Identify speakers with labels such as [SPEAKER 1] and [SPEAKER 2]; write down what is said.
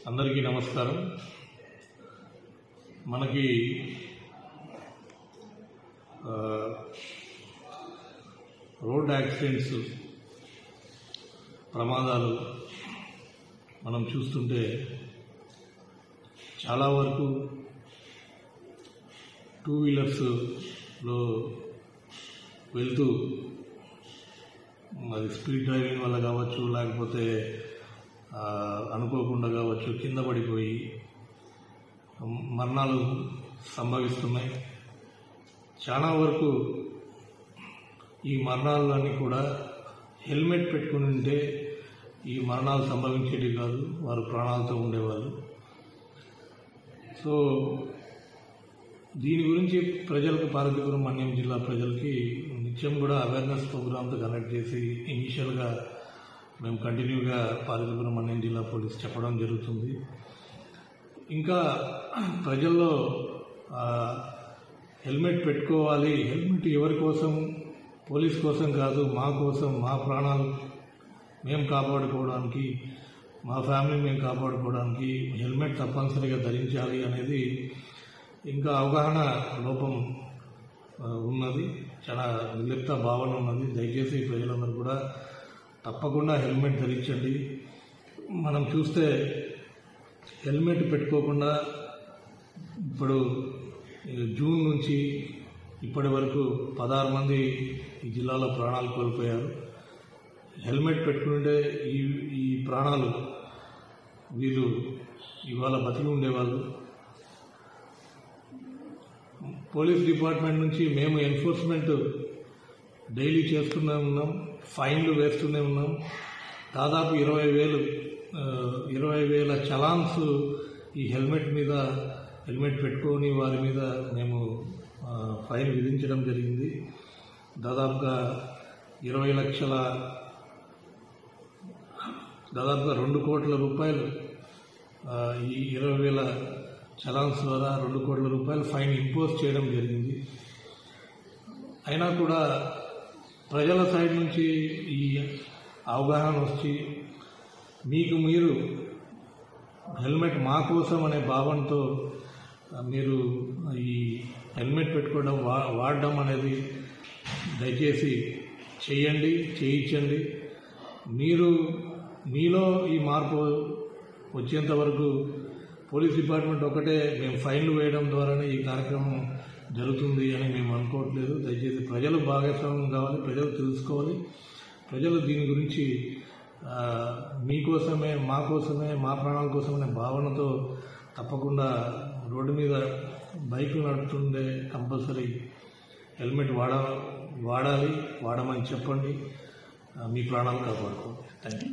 [SPEAKER 1] అందరికీ నమస్కారం. మనకి రోడ్ యాక్సిడెంట్స్ ప్రమాదాలు మనం చూస్తుంటే చాలా వరకు టూ వీలర్స్లో వెళ్తూ అది స్పీడ్ డ్రైవింగ్ వల్ల కావచ్చు, లేకపోతే అనుకోకుండా కావచ్చు, కింద పడిపోయి మరణాలు సంభవిస్తున్నాయి. చాలా వరకు ఈ మరణాలన్నీ కూడా హెల్మెట్ పెట్టుకుని ఉంటే ఈ మరణాలు సంభవించేవి కాదు, వారు ప్రాణాలతో ఉండేవాళ్ళు. సో దీని గురించి ప్రజలకు, పార్వతీపురం మన్యం జిల్లా ప్రజలకి నిత్యం కూడా అవేర్నెస్ ప్రోగ్రామ్తో కండక్ట్ చేసి ఇనీషియల్గా మేము కంటిన్యూగా పార్వతీపురం మన్యం జిల్లా పోలీస్ చెప్పడం జరుగుతుంది. ఇంకా ప్రజల్లో హెల్మెట్ పెట్టుకోవాలి, హెల్మెట్ ఎవరి కోసం, పోలీస్ కోసం కాదు, మా కోసం, మా ప్రాణాలు మేము కాపాడుకోవడానికి, మా ఫ్యామిలీ మేము కాపాడుకోవడానికి హెల్మెట్ తప్పనిసరిగా ధరించాలి అనేది ఇంకా అవగాహన లోపం ఉన్నది. చాలా నిర్లిప్త భావన ఉన్నది. దయచేసి ప్రజలందరూ కూడా తప్పకుండా హెల్మెట్ ధరించండి. మనం చూస్తే హెల్మెట్ పెట్టుకోకుండా ఇప్పుడు జూన్ నుంచి ఇప్పటి వరకు 16 మంది ఈ జిల్లాలో ప్రాణాలు కోల్పోయారు. హెల్మెట్ పెట్టుకుంటే ఈ ప్రాణాలు వీళ్ళు ఇవాళ బతికి ఉండేవాళ్ళు. పోలీస్ డిపార్ట్మెంట్ నుంచి మేము ఎన్ఫోర్స్మెంట్ డైలీ చేస్తూనే ఉన్నాం, ఫైన్లు వేస్తూనే ఉన్నాం. దాదాపు 20,000 చలాన్స్ ఈ హెల్మెట్ పెట్టుకొని వారి మీద మేము ఫైన్ విధించడం జరిగింది. దాదాపుగా 2 కోట్ల రూపాయలు ఈ 20,000 చలాన్స్ ద్వారా 2 కోట్ల రూపాయలు ఫైన్ ఇంపోజ్ చేయడం జరిగింది. అయినా కూడా ప్రజల సైడ్ నుంచి ఈ అవగాహన వచ్చి మీకు మీరు హెల్మెట్ మా కోసం అనే భావనతో మీరు ఈ హెల్మెట్ పెట్టుకోవడం, వాడడం అనేది దయచేసి చేయించండి. మీలో ఈ మార్పు వచ్చేంత వరకు పోలీస్ డిపార్ట్మెంట్ ఒకటే మేము ఫైన్లు వేయడం ద్వారానే ఈ కార్యక్రమం జరుగుతుంది అని మేము అనుకోవట్లేదు. దయచేసి ప్రజలు భాగస్వామ్యం కావాలి, ప్రజలు తెలుసుకోవాలి. ప్రజలు దీని గురించి మీకోసమే, మా కోసమే, మా ప్రాణాల కోసమనే భావనతో తప్పకుండా రోడ్డు మీద బైకులు నడుపుతుండే కంపల్సరీ హెల్మెట్ వాడాలి, వాడమని చెప్పండి. మీ ప్రాణాలు కాపాడుకోండి. Thank you.